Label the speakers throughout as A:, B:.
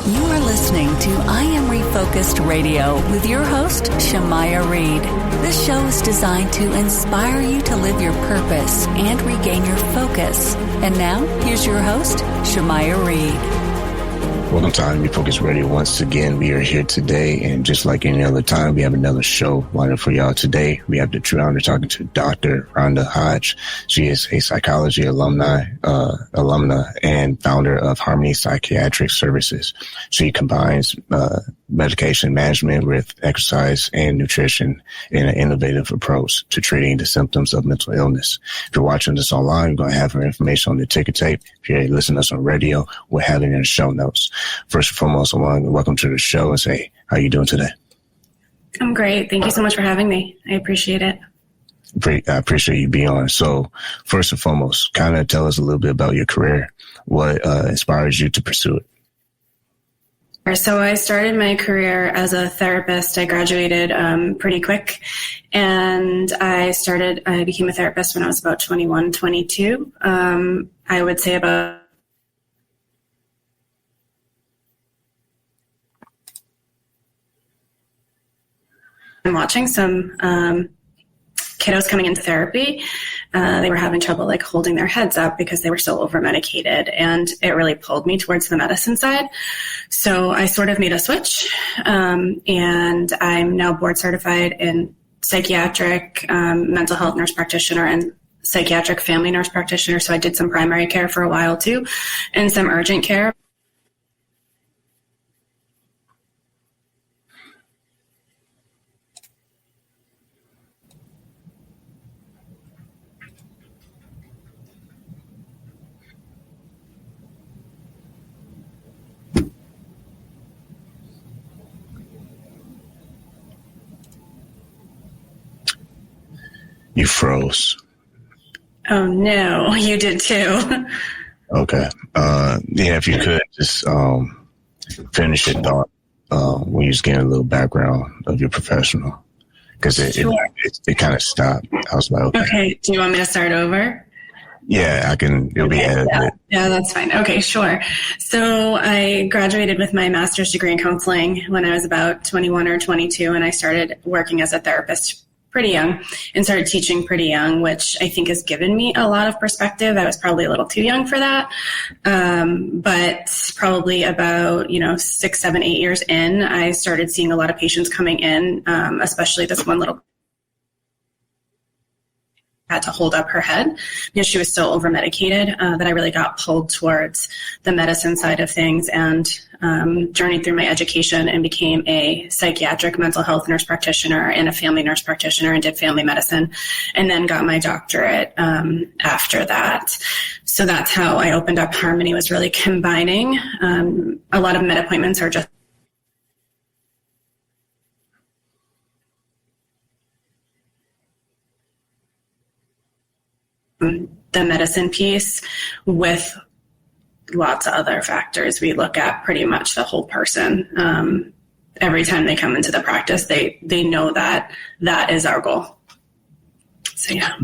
A: You are listening to I Am Refocused Radio with your host, Shamaya Reed. This show is designed to inspire you to live your purpose and regain your focus. And now, here's your host, Shamaya Reed.
B: Welcome to I Am Refocused Radio. Once again, we are here today, and just like any other time, we have another show lined up for y'all today. We have the true honor talking to Dr. Rhonda Hodge. She is a psychology alumna and founder of Harmony Psychiatric Services. She combines medication management with exercise and nutrition in an innovative approach to treating the symptoms of mental illness. If you're watching this online, we're going to have her information on the ticker tape. If you're listening to us on radio, we'll have it in the show notes. First and foremost, I want to welcome to the show and say, how are you doing today?
C: I'm great. Thank you so much for having me. I appreciate it.
B: I appreciate you being on. So first and foremost, kind of tell us a little bit about your career. What inspires you to pursue it?
C: So I started my career as a therapist. I graduated pretty quick, and I became a therapist when I was about 21, 22. I would say about I'm watching some kiddos coming into therapy. They were having trouble like holding their heads up because they were so over-medicated, and it really pulled me towards the medicine side. So I sort of made a switch, and I'm now board certified in psychiatric mental health nurse practitioner and psychiatric family nurse practitioner. So I did some primary care for a while too, and some urgent care.
B: You froze.
C: Oh, no, you did too.
B: Okay. If you could just finish your thought when you just get a little background of your professional. Because it kind of stopped. I was like,
C: okay. Do you want me to start over?
B: Yeah, I can. It'll be edited.
C: Yeah, that's fine. Okay, sure. So I graduated with my master's degree in counseling when I was about 21 or 22, and I started working as a therapist pretty young and started teaching pretty young, which I think has given me a lot of perspective. I was probably a little too young for that. But probably about, 6, 7, 8 years in, I started seeing a lot of patients coming in, especially this one little had to hold up her head because she was so over-medicated that I really got pulled towards the medicine side of things, and journeyed through my education and became a psychiatric mental health nurse practitioner and a family nurse practitioner and did family medicine, and then got my doctorate after that. So that's how I opened up Harmony, was really combining. A lot of med appointments are just the medicine piece with lots of other factors. We look at pretty much the whole person. Every time they come into the practice, they know that is our goal. So, yeah.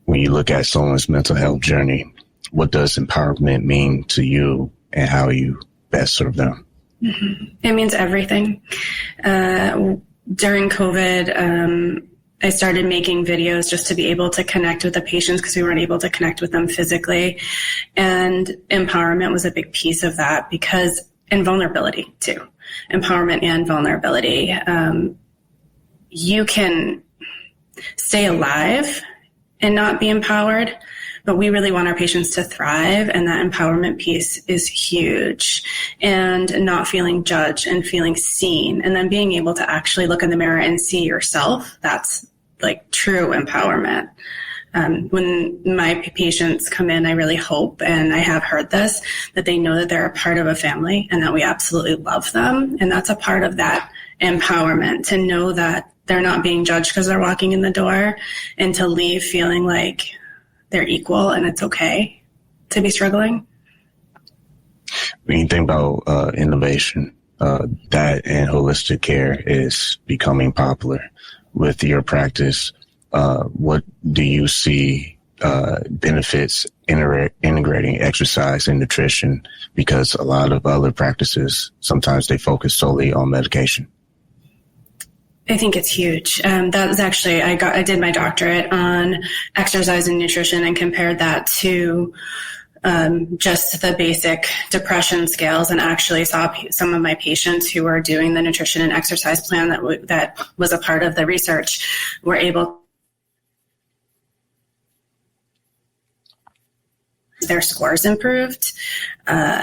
B: When you look at someone's mental health journey, what does empowerment mean to you, and how you best serve them?
C: Mm-hmm. It means everything. During COVID, I started making videos just to be able to connect with the patients because we weren't able to connect with them physically. And empowerment was a big piece of that, and vulnerability too. Empowerment and vulnerability. You can stay alive and not be empowered, but we really want our patients to thrive, and that empowerment piece is huge. And not feeling judged and feeling seen, and then being able to actually look in the mirror and see yourself, that's like true empowerment. When my patients come in, I really hope, and I have heard this, that they know that they're a part of a family and that we absolutely love them. And that's a part of that empowerment, to know that they're not being judged because they're walking in the door, and to leave feeling like they're equal and it's okay to be struggling.
B: When you think about innovation, that and holistic care is becoming popular with your practice. What do you see benefits integrating exercise and nutrition, because a lot of other practices, sometimes they focus solely on medication?
C: I think it's huge. That was actually, I did my doctorate on exercise and nutrition and compared that to just the basic depression scales, and actually saw some of my patients who were doing the nutrition and exercise plan that was a part of the research were able their scores improved.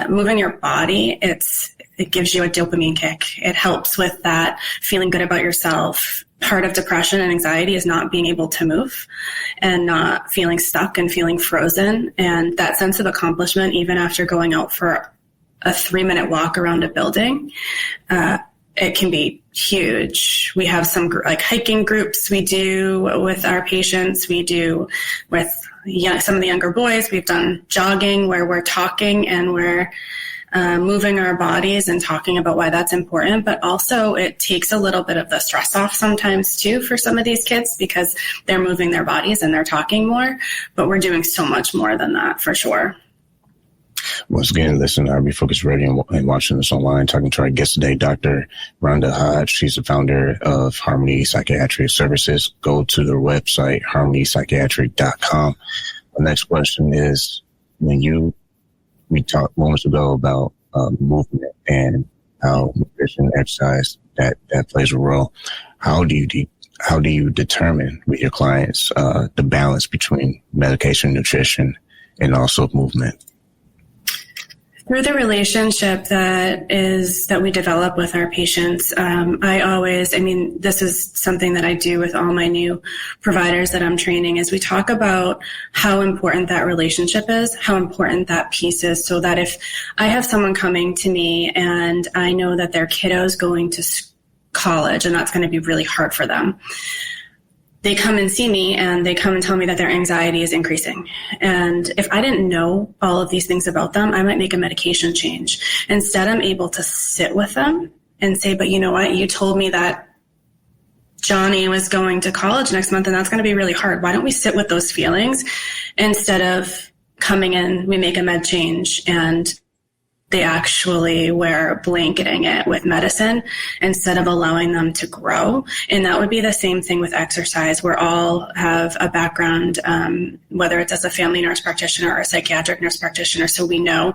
C: Moving your body, it gives you a dopamine kick. It helps with that feeling good about yourself. Part of depression and anxiety is not being able to move and not feeling stuck and feeling frozen. And that sense of accomplishment, even after going out for a 3-minute walk around a building, it can be huge. We have some hiking groups we do with our patients. We do with some of the younger boys. We've done jogging where we're talking and we're moving our bodies and talking about why that's important. But also it takes a little bit of the stress off sometimes too for some of these kids, because they're moving their bodies and they're talking more. But we're doing so much more than that for sure.
B: Once again, listen to RB Focus Radio and watching this online, talking to our guest today, Dr. Rhonda Hodge. She's the founder of Harmony Psychiatric Services. Go to their website, harmonypsychiatric.com. The next question is, we talked moments ago about movement and how nutrition and exercise that plays a role. How do you determine with your clients the balance between medication, nutrition, and also movement?
C: Through the relationship that we develop with our patients, this is something that I do with all my new providers that I'm training, is we talk about how important that relationship is, how important that piece is, so that if I have someone coming to me and I know that their kiddo is going to college and that's going to be really hard for them, they come and see me and they come and tell me that their anxiety is increasing. And if I didn't know all of these things about them, I might make a medication change. Instead, I'm able to sit with them and say, but you know what? You told me that Johnny was going to college next month and that's going to be really hard. Why don't we sit with those feelings instead of coming in, we make a med change and they actually were blanketing it with medicine instead of allowing them to grow. And that would be the same thing with exercise. We all have a background, whether it's as a family nurse practitioner or a psychiatric nurse practitioner, so we know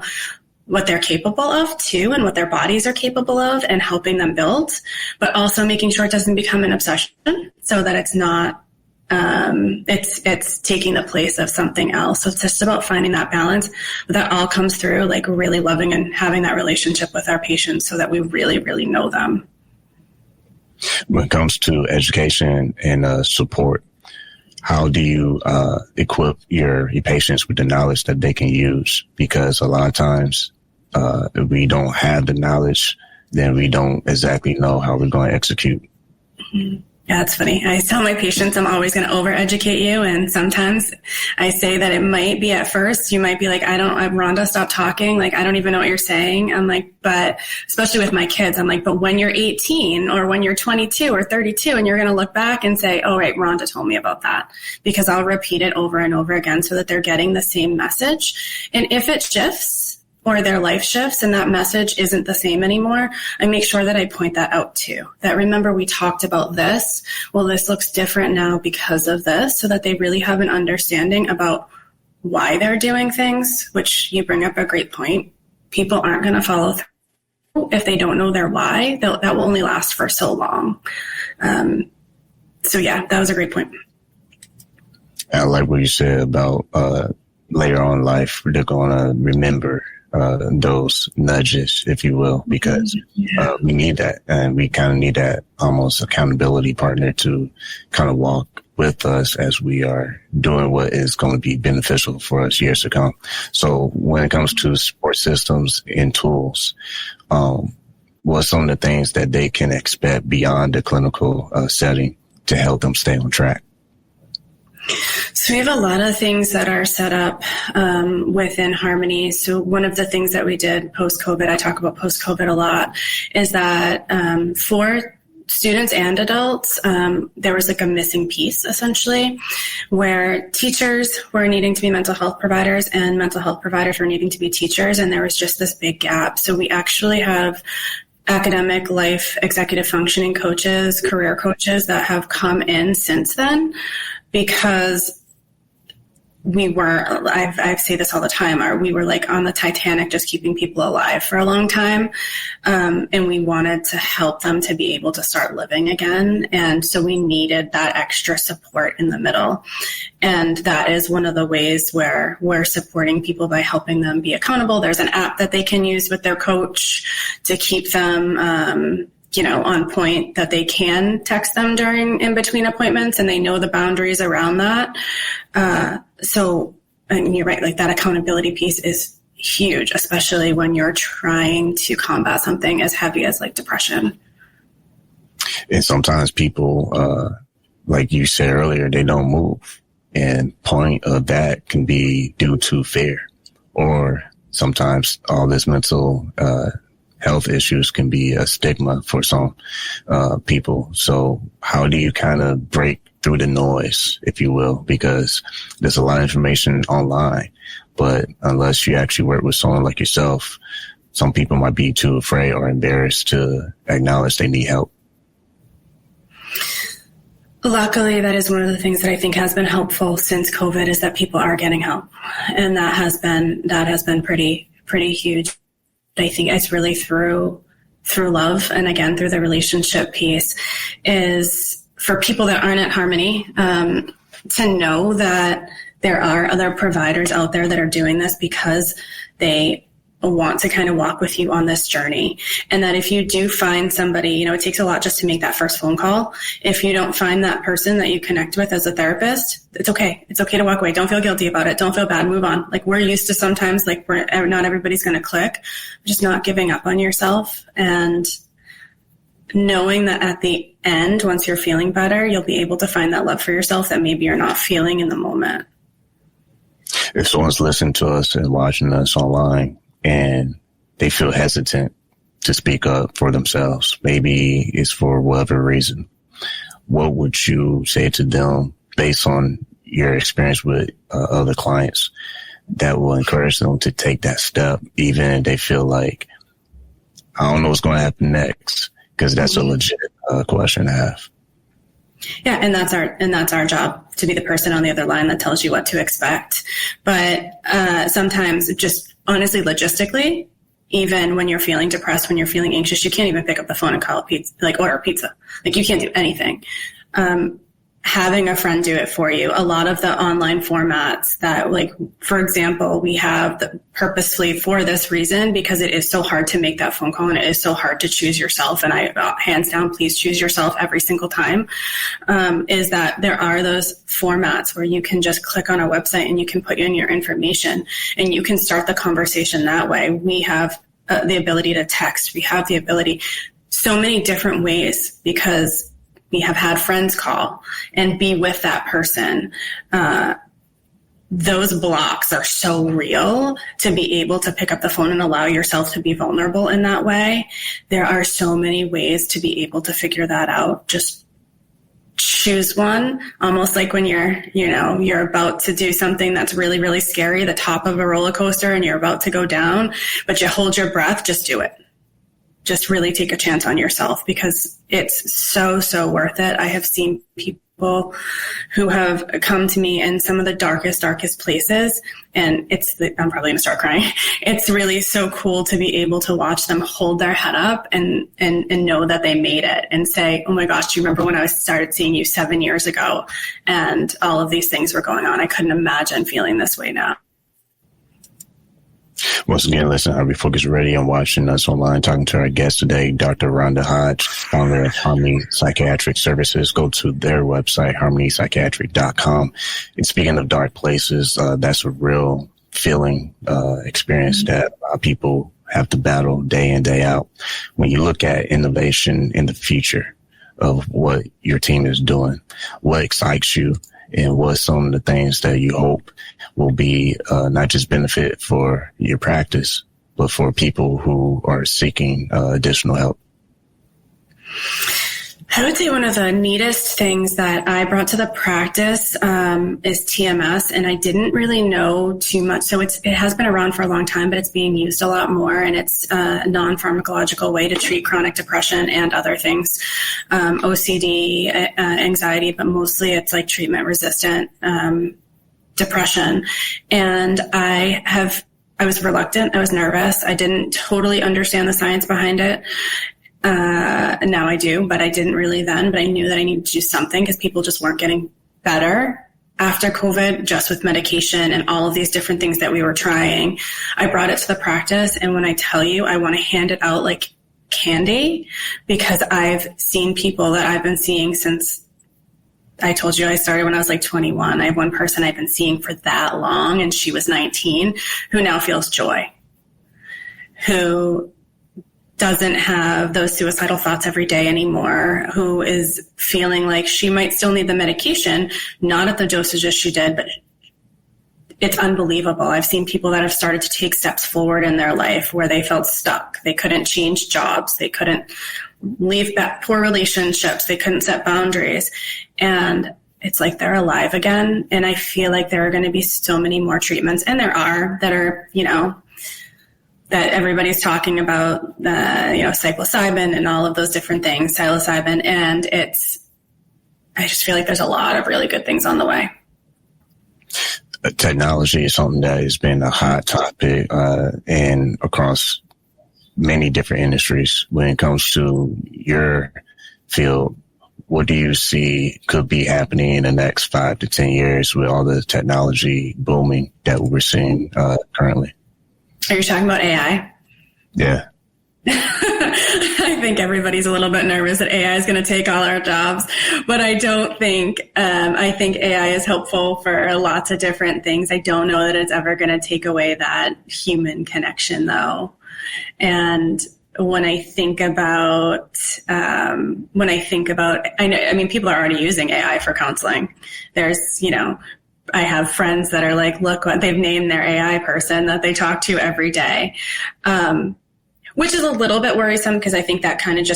C: what they're capable of too and what their bodies are capable of and helping them build, but also making sure it doesn't become an obsession so that it's not it's taking the place of something else. So it's just about finding that balance. But that all comes through really loving and having that relationship with our patients so that we really, really know them.
B: When it comes to education and support, how do you equip your patients with the knowledge that they can use? Because a lot of times if we don't have the knowledge, then we don't exactly know how we're going to execute.
C: Mm-hmm. Yeah, it's funny. I tell my patients I'm always going to over-educate you. And sometimes I say that it might be at first, you might be like, Rhonda, stop talking. I don't even know what you're saying. I'm like, but especially with my kids, I'm like, but when you're 18 or when you're 22 or 32 and you're going to look back and say, oh, right, Rhonda told me about that, because I'll repeat it over and over again so that they're getting the same message. And if it shifts, or their life shifts and that message isn't the same anymore, I make sure that I point that out too. That remember we talked about this. Well, this looks different now because of this, so that they really have an understanding about why they're doing things, which you bring up a great point. People aren't going to follow through if they don't know their why. That will only last for so long. So yeah, that was a great point.
B: I like what you said about later on in life, they're going to remember those nudges, if you will, because we need that, and we kind of need that almost accountability partner to kind of walk with us as we are doing what is going to be beneficial for us years to come. So when it comes to support systems and tools, what are some of the things that they can expect beyond the clinical setting to help them stay on track?
C: So we have a lot of things that are set up within Harmony. So one of the things that we did post-COVID, I talk about post-COVID a lot, is that for students and adults, there was like a missing piece essentially, where teachers were needing to be mental health providers and mental health providers were needing to be teachers. And there was just this big gap. So we actually have academic life executive functioning coaches, career coaches that have come in since then, because we were, I say this all the time, we were like on the Titanic, just keeping people alive for a long time. And we wanted to help them to be able to start living again. And so we needed that extra support in the middle. And that is one of the ways where we're supporting people by helping them be accountable. There's an app that they can use with their coach to keep them, on point, that they can text them in between appointments and they know the boundaries around that. And you're right, like that accountability piece is huge, especially when you're trying to combat something as heavy as like depression.
B: And sometimes people, like you said earlier, they don't move. And point of that can be due to fear, or sometimes all this mental, health issues can be a stigma for some people. So how do you kind of break through the noise, if you will? Because there's a lot of information online, but unless you actually work with someone like yourself, some people might be too afraid or embarrassed to acknowledge they need help.
C: Luckily, that is one of the things that I think has been helpful since COVID, is that people are getting help. And that has been pretty huge. I think it's really through love, and again, through the relationship piece, is for people that aren't at Harmony, to know that there are other providers out there that are doing this because they want to kind of walk with you on this journey. And that if you do find somebody, it takes a lot just to make that first phone call. If you don't find that person that you connect with as a therapist, it's okay. It's okay to walk away. Don't feel guilty about it. Don't feel bad. Move on. Like, we're used to sometimes, like, not everybody's going to click. Just not giving up on yourself, and knowing that at the end, once you're feeling better, you'll be able to find that love for yourself that maybe you're not feeling in the moment.
B: If someone's listening to us and watching us online, and they feel hesitant to speak up for themselves, maybe it's for whatever reason, what would you say to them based on your experience with other clients that will encourage them to take that step, even if they feel like, I don't know what's going to happen next? Because that's a legit question to have.
C: Yeah, and that's our job, to be the person on the other line that tells you what to expect. But sometimes, just honestly, logistically, even when you're feeling depressed, when you're feeling anxious, you can't even pick up the phone and call pizza, like order pizza. Like, you can't do anything. Having a friend do it for you. A lot of the online formats that, like, for example, we have purposefully for this reason, because it is so hard to make that phone call and it is so hard to choose yourself. And I, hands down, please choose yourself every single time. Is that there are those formats where you can just click on a website and you can put in your information and you can start the conversation that way. We have the ability to text. We have the ability, so many different ways, because we have had friends call and be with that person. Those blocks are so real, to be able to pick up the phone and allow yourself to be vulnerable in that way. There are so many ways to be able to figure that out. Just choose one, almost like when you're about to do something that's really, really scary, the top of a roller coaster, and you're about to go down, but you hold your breath. Just do it. Just really take a chance on yourself, because it's so, so worth it. I have seen people who have come to me in some of the darkest places, and I'm probably gonna start crying. It's really so cool to be able to watch them hold their head up and know that they made it, and say, oh my gosh, do you remember when I started seeing you 7 years ago and all of these things were going on? I couldn't imagine feeling this way now.
B: Once again, listen, Harmony Focus Radio and watching us online, talking to our guest today, Dr. Rhonda Hodge, founder of Harmony Psychiatric Services. Go to their website, harmonypsychiatric.com. And speaking of dark places, that's a real feeling, experience that a lot of people have to battle day in, day out. When you look at innovation in the future of what your team is doing, what excites you, and what some of the things that you hope will be not just benefit for your practice, but for people who are seeking additional help?
C: I would say one of the neatest things that I brought to the practice is TMS, and I didn't really know too much. So it has been around for a long time, but it's being used a lot more, and it's a non-pharmacological way to treat chronic depression and other things, OCD, anxiety, but mostly it's like treatment-resistant depression. And I was reluctant. I was nervous. I didn't totally understand the science behind it. Now I do, but I didn't really then, but I knew that I needed to do something because people just weren't getting better after COVID, just with medication and all of these different things that we were trying. I brought it to the practice. And when I tell you, I want to hand it out like candy, because I've seen people that I've been seeing since I told you I started when I was like 21. I have one person I've been seeing for that long, and she was 19, who now feels joy, who doesn't have those suicidal thoughts every day anymore, who is feeling like she might still need the medication, not at the dosages she did, but it's unbelievable. I've seen people that have started to take steps forward in their life where they felt stuck. They couldn't change jobs. They couldn't leave back poor relationships. They couldn't set boundaries. And it's like they're alive again. And I feel like there are going to be so many more treatments, and there are, that are, that everybody's talking about, psilocybin and all of those different things, psilocybin. And I just feel like there's a lot of really good things on the way.
B: Technology is something that has been a hot topic, and across many different industries. When it comes to your field, what do you see could be happening in the next 5 to 10 years with all the technology booming that we're seeing currently?
C: Are you talking about AI?
B: Yeah.
C: I think everybody's a little bit nervous that AI is going to take all our jobs, but I don't think, I think AI is helpful for lots of different things. I don't know that it's ever going to take away that human connection though. And when I think about, people are already using AI for counseling. There's, I have friends that are like, look what they've named their AI person that they talk to every day, which is a little bit worrisome, because I think that kind of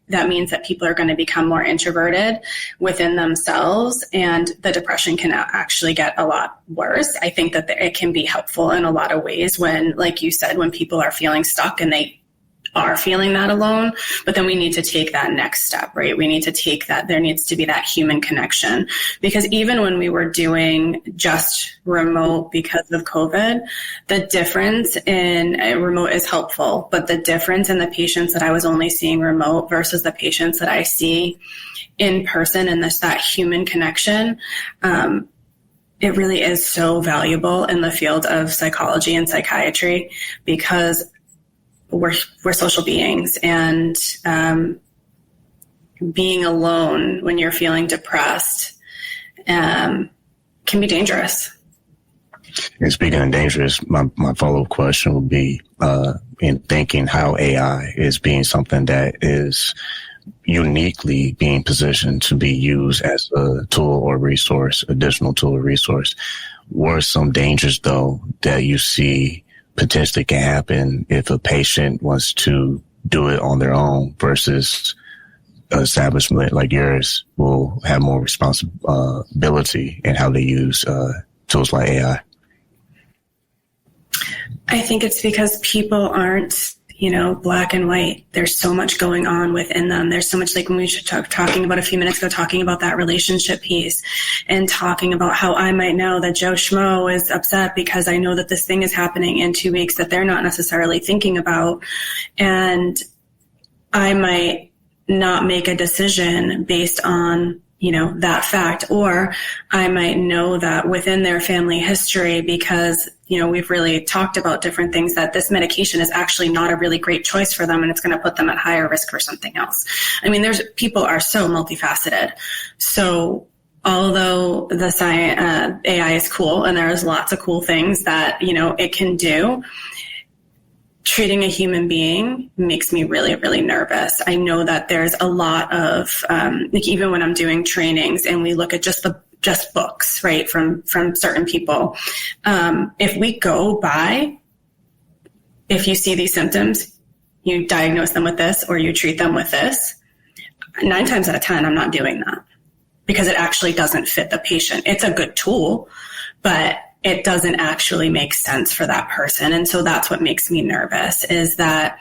C: that means that people are going to become more introverted within themselves, and the depression can actually get a lot worse. I think that it can be helpful in a lot of ways when, like you said, when people are feeling stuck and they are feeling that alone, but then we need to take that next step, right? We need to take that. There needs to be that human connection, because even when we were doing just remote because of COVID, the difference in remote is helpful, but the difference in the patients that I was only seeing remote versus the patients that I see in person, and that human connection, it really is so valuable in the field of psychology and psychiatry, because we're social beings, and being alone when you're feeling depressed can be dangerous.
B: And speaking of dangerous, my follow-up question would be in thinking how AI is being something that is uniquely being positioned to be used as a tool or resource, additional tool or resource. What are some dangers, though, that you see potentially can happen if a patient wants to do it on their own versus an establishment like yours will have more responsibility in how they use tools like AI?
C: I think it's because people aren't, black and white. There's so much going on within them. There's so much, like when we should talking about a few minutes ago, talking about that relationship piece, and talking about how I might know that Joe Schmo is upset because I know that this thing is happening in 2 weeks that they're not necessarily thinking about. And I might not make a decision based on, that fact, or I might know that within their family history, because, we've really talked about different things, that this medication is actually not a really great choice for them, and it's going to put them at higher risk for something else. I mean, people are so multifaceted. So although the science, AI is cool, and there's lots of cool things that, it can do, treating a human being makes me really, really nervous. I know that there's a lot of, even when I'm doing trainings and we look at just books, right, from certain people. If we go by, if you see these symptoms, you diagnose them with this or you treat them with this. 9 times out of 10, I'm not doing that because it actually doesn't fit the patient. It's a good tool, but it doesn't actually make sense for that person. And so that's what makes me nervous, is that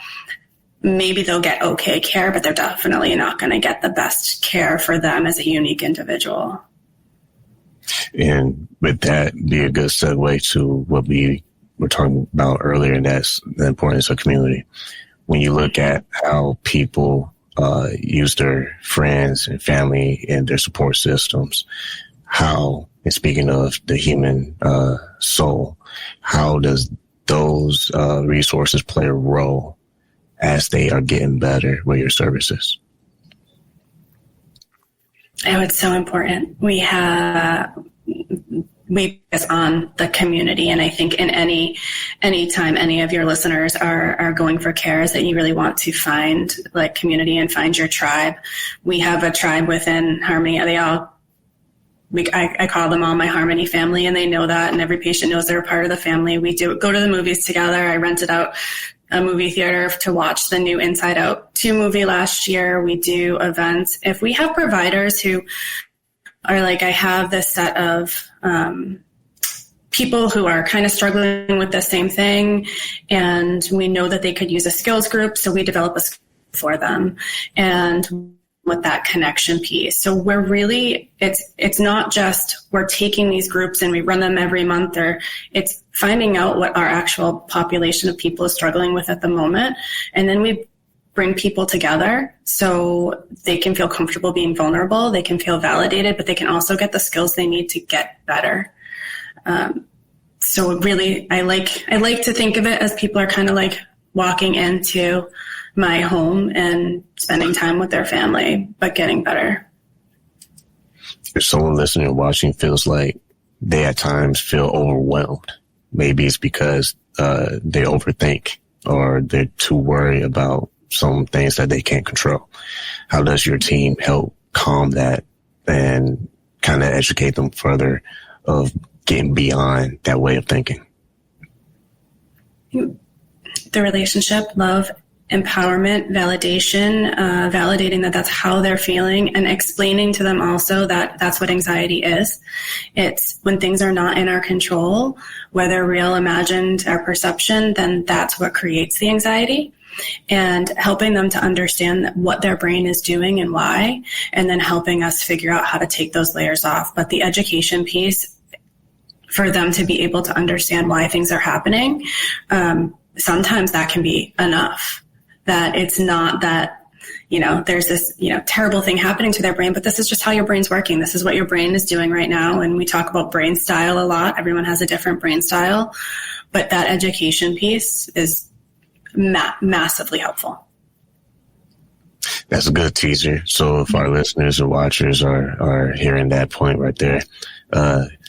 C: maybe they'll get okay care, but they're definitely not going to get the best care for them as a unique individual.
B: And with that, be a good segue to what we were talking about earlier, and that's the importance of community. When you look at how people use their friends and family and their support systems, how, and speaking of the human soul, how does those resources play a role as they are getting better with your services?
C: Oh, it's so important. We focus on the community. And I think in any time any of your listeners are going for care, is that you really want to find like community and find your tribe. We have a tribe within Harmony. I call them all my Harmony family, and they know that, and every patient knows they're a part of the family. We go to the movies together. I rented out a movie theater to watch the new Inside Out 2 movie last year. We do events. If we have providers who are like, I have this set of people who are kind of struggling with the same thing, and we know that they could use a skills group, so we develop a skill for them. And with that connection piece. So we're really, it's not just we're taking these groups and we run them every month, or it's finding out what our actual population of people is struggling with at the moment. And then we bring people together so they can feel comfortable being vulnerable, they can feel validated, but they can also get the skills they need to get better. So really, I like to think of it as people are kind of like walking into my home and spending time with their family, but getting better.
B: If someone listening or watching feels like they at times feel overwhelmed, maybe it's because they overthink or they're too worried about some things that they can't control. How does your team help calm that and kind of educate them further of getting beyond that way of thinking?
C: The relationship, love, empowerment, validation, validating that that's how they're feeling, and explaining to them also that that's what anxiety is. It's when things are not in our control, whether real, imagined, or perception, then that's what creates the anxiety. And helping them to understand what their brain is doing and why, and then helping us figure out how to take those layers off. But the education piece, for them to be able to understand why things are happening, sometimes that can be enough. That it's not that, there's this, terrible thing happening to their brain, but this is just how your brain's working. This is what your brain is doing right now. And we talk about brain style a lot. Everyone has a different brain style, but that education piece is massively helpful.
B: That's a good teaser. So if our listeners or watchers are hearing that point right there,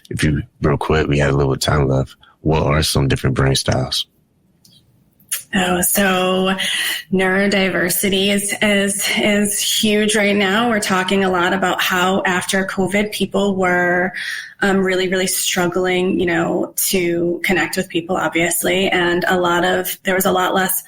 B: if you real quick, we had a little time left. What are some different brain styles?
C: Oh, so neurodiversity is huge right now. We're talking a lot about how after COVID, people were really, really struggling, to connect with people, obviously. And there was a lot less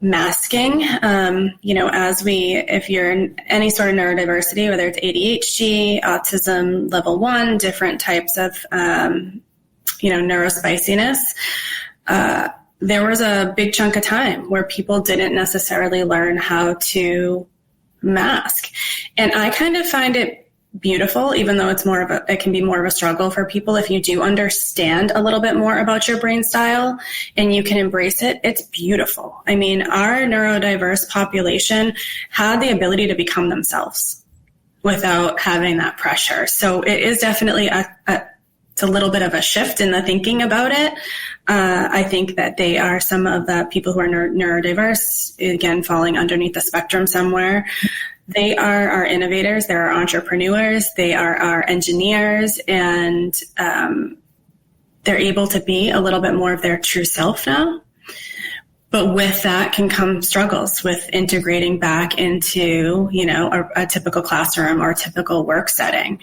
C: masking, if you're in any sort of neurodiversity, whether it's ADHD, autism level 1, different types of, neurospiciness, there was a big chunk of time where people didn't necessarily learn how to mask. And I kind of find it beautiful, even though it can be more of a struggle for people. If you do understand a little bit more about your brain style and you can embrace it, it's beautiful. I mean, our neurodiverse population had the ability to become themselves without having that pressure. So it is definitely it's a little bit of a shift in the thinking about it. I think that they are some of the people who are neurodiverse, again, falling underneath the spectrum somewhere. They are our innovators. They're our entrepreneurs. They are our engineers, and they're able to be a little bit more of their true self now. But with that can come struggles with integrating back into, a typical classroom or a typical work setting.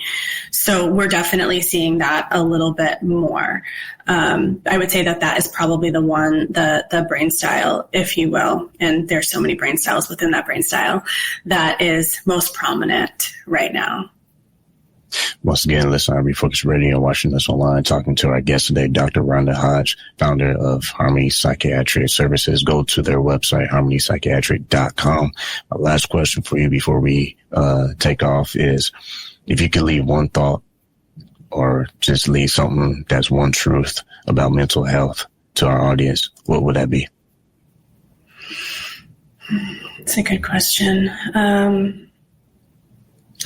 C: So we're definitely seeing that a little bit more. I would say that is probably the one, the brain style, if you will. And there's so many brain styles within that brain style that is most prominent right now.
B: Once again, listen on Refocus Radio, watching us online, talking to our guest today, Dr. Rhonda Hodge, founder of Harmony Psychiatric Services. Go to their website, harmonypsychiatric.com. My last question for you before we take off is, if you could leave one thought or just leave something that's one truth about mental health to our audience, what would that be?
C: It's a good question.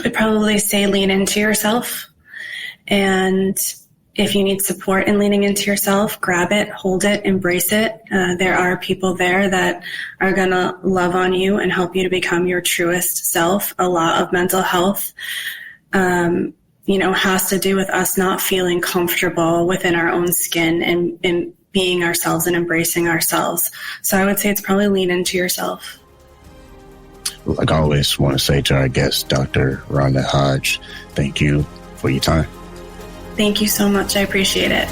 C: I'd probably say lean into yourself. And if you need support in leaning into yourself, grab it, hold it, embrace it. There are people there that are going to love on you and help you to become your truest self. A lot of mental health, has to do with us not feeling comfortable within our own skin and being ourselves and embracing ourselves. So I would say it's probably lean into yourself.
B: Like I always want to say to our guest, Dr. Rhonda Hodge, thank you for your time.
C: Thank you so much. I appreciate it.